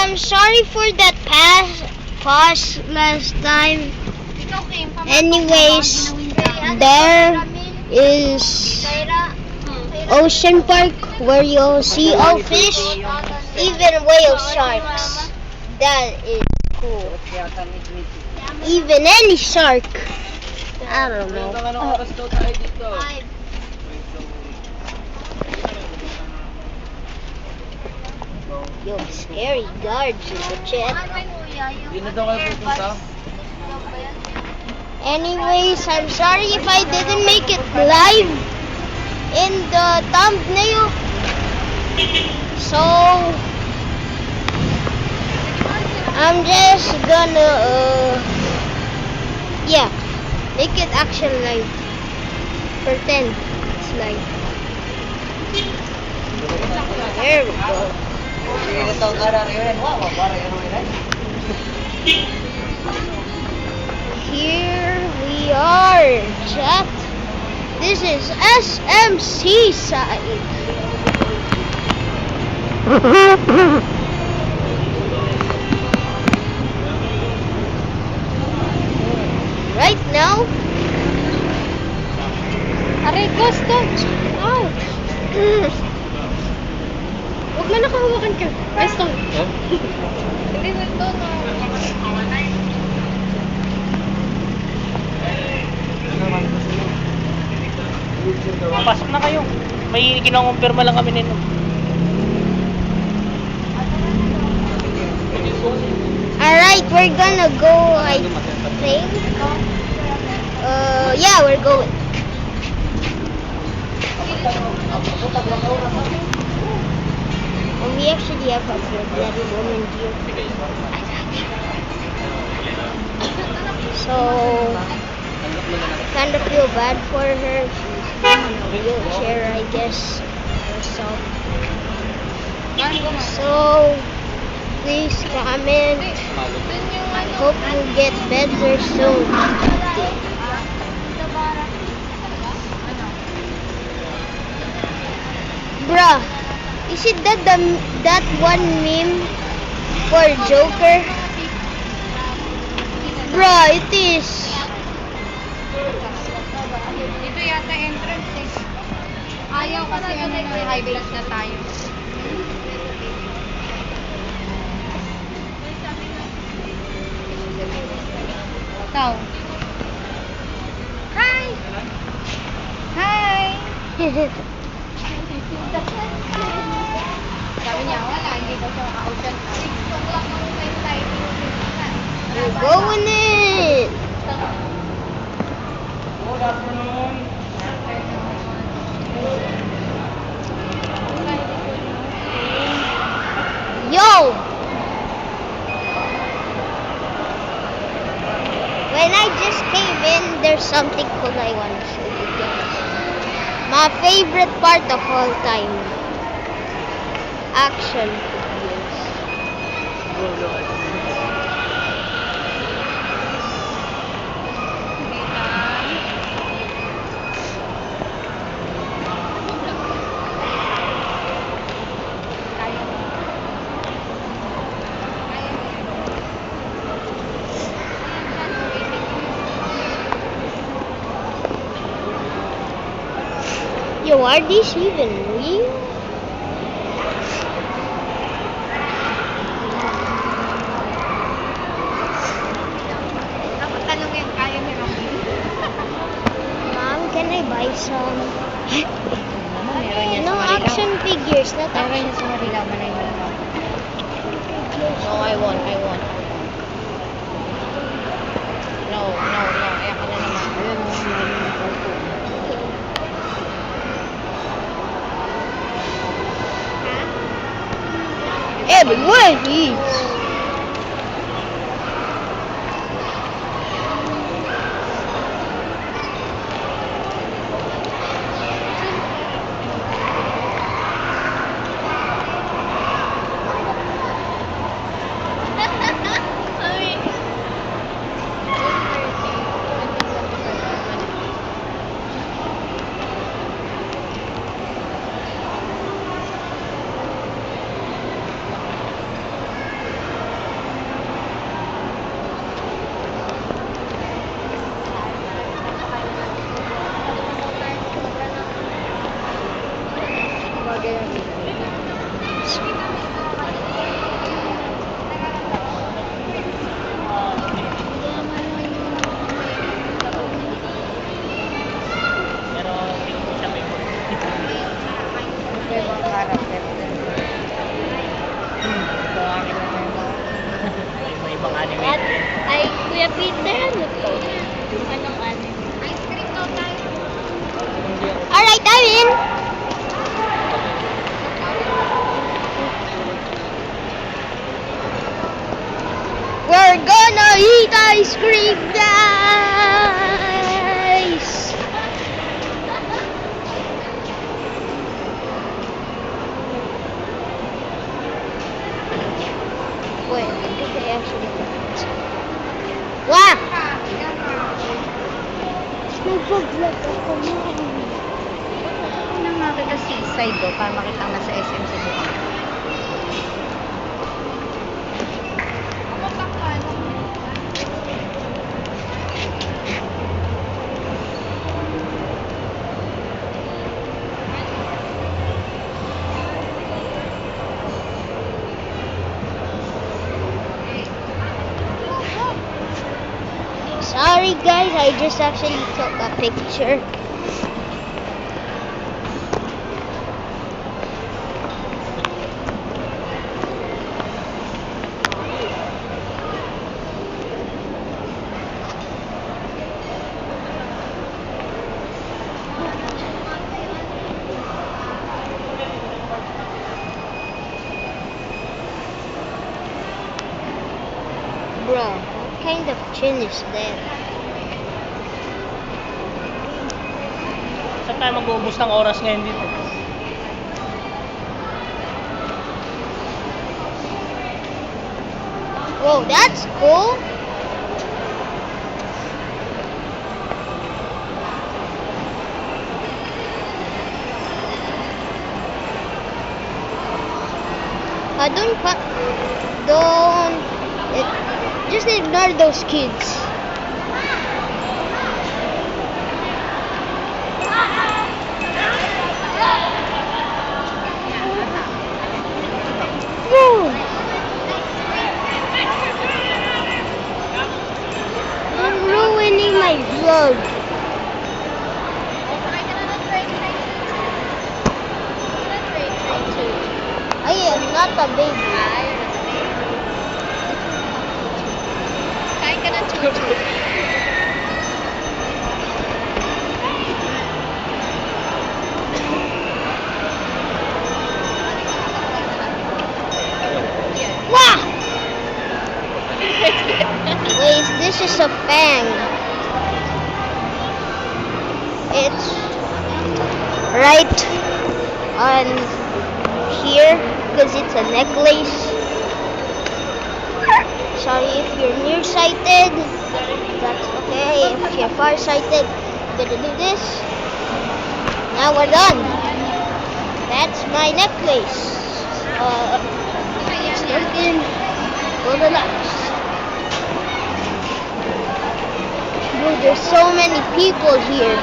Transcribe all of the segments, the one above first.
I'm sorry for that pause last time. Anyways, there is Ocean Park where you'll see all fish, even whale sharks. That is cool. Even any shark. I don't know. Yo, scary guards in the chat. Anyways, I'm sorry if I didn't make it live in the thumbnail. So, I'm just gonna, yeah, make it action live. Pretend it's live. There we go. Here we are, chat. This is SMC side. Right now, aray ko, stop. Ouch. Huwag mo nakahawakan ka. Ay, stop. Hindi na ito. Pasok na kayo. May kinongumpirma lang kami nito. Alright, we're gonna go, I think. Yeah, we're going. We actually have a bloody woman here. So, kind of feel bad for her. She's in a wheelchair, I guess. So, please comment. I hope you get better soon. Bruh, is it that one meme for Joker? Bruh, it is. Dito yata entrance eh. Ayaw kasi high blood na tayo. Ikaw. Hi! Hi! Sabi niya, wala, hindi ko siya ka-ocean. We're going in! Good afternoon. Yo! When I just came in, there's something cool I want to show you guys. My favorite part of all time. Action figures. Yo, are these even real? Tanong yan, kaya ni Rocky. Mom, can I buy some? Meron niya No, sa Marilao. action figures, not Meron action niya sa Marilao, Marilao. figures. No, I won't. No. Ayan ka na naman. Everywhere he is. Ito ang aking iba-ibang anime. At, ay, Kuya Peter, ano to? Anong anime? Ice cream daw tayo. Alright, I'm in! We're gonna eat ice cream, guys! Wait, did they actually do it? Wow! Nagpag-vlog ako na. Unang makita seaside do, para makita ang nasa SM sa mukha. Sorry guys, I just actually took a picture. Bro, what kind of chin is that? Saan tayo mag-uubos ng oras ngayon dito? Whoa, that's cool. Just ignore those kids. Woo! I'm ruining my vlog. I am not a baby. Kain ka ng chuchu. Wow! Wait, this is a fang. It's right on here because it's a necklace. Sorry if you're nearsighted. That's okay. If you're farsighted, gonna do this. Now we're done. That's my necklace. Something for the last. Dude, there's so many people here.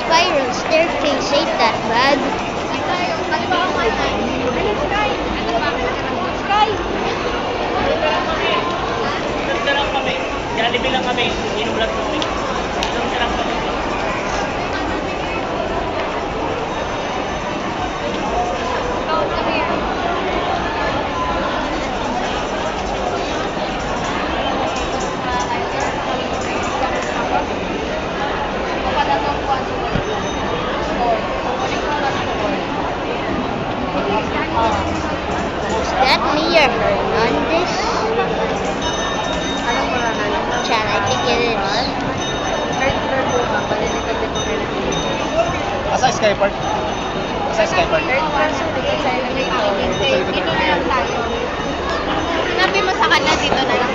Spiral staircase ain't that bad. Ganda lang kami. Jollibee lang kami. Inulat kami. Ganda lang kami. Is that Mia Hernandez? Chan, I think it is. Asa Skypark? Asa Skypark? Sinabi mo sa kanya dito na lang.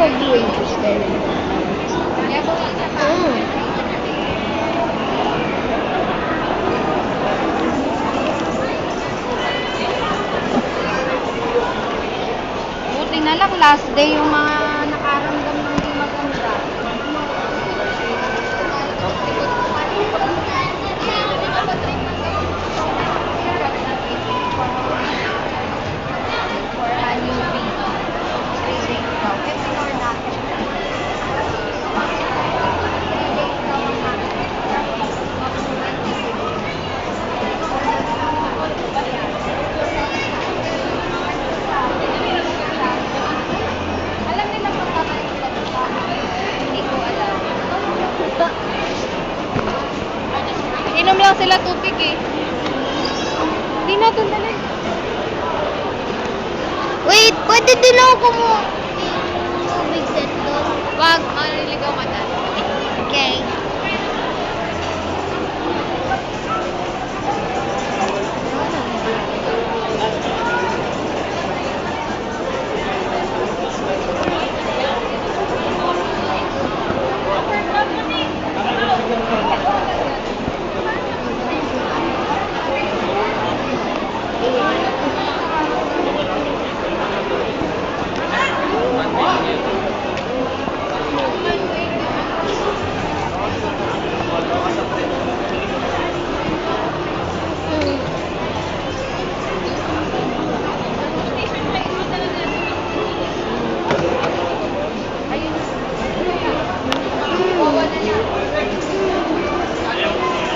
will be interested. Yeah, bukod sa pa. Buti na lang last day yung mga nakaramdam ng di maganda. For a newbie. 3 days daw. Kasi or not. 3 days daw ang alam nila kung tama yung pagkakita. Hindi ko alam. Inom lang sila tubig eh. Hindi natin dali. Wait, pwede din ako tubig set doon. Wag, niligaw ka na. Okay.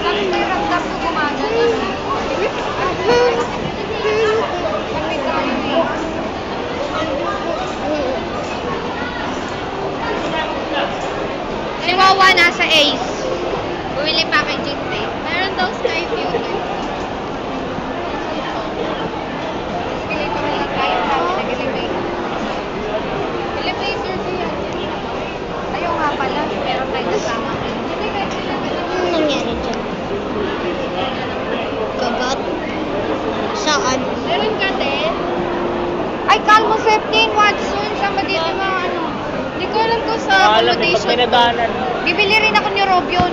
Bakit may ramdam ko gumagano? May tayo eh. Si Wawa nasa Ace. Bumili packaging tape. Meron daw Sky View dun. Escalator na tayo. Nag-elevator. Elevator ko yan. Ayaw nga pala. Meron tayo kasama. Hindi kahit sila. Ano nangyari dyan? Kagat? Saan? Meron ka din? Ay, Calmo 15, Watson. Sama dito yung mga ano. Hindi ko alam kung sa Alam, pag accommodation. pinadaanan. Bibili rin ako ni Robion.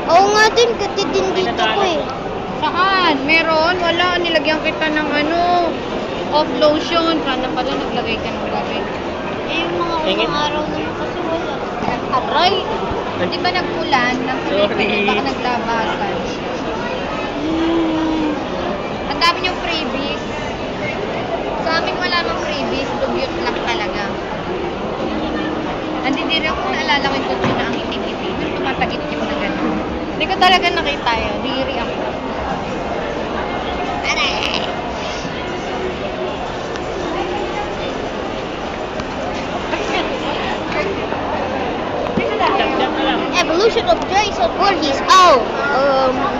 Oo nga din, kasi din dito ko eh. Saan? Meron? Wala. Nilagyan kita ng ano, off lotion. Paano pala naglagay ka ng gabi? Eh, yung mga Tingin. unang araw naman kasi wala. Aray! Di ba nagpulan? Sorry. Baka naglabasan. Ang dami niyong freebies. Sa amin wala mang freebies. Dugyot lang talaga. Nandidiri ako naalala ko yung kutsi na ang itim-itim. Yung tumatagit yung na gano'n. Hindi ko talaga nakita yun. Diri ako. Aray! Jump na lang. Evolution of Jason Voorhees. Oh,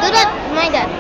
do not mind that.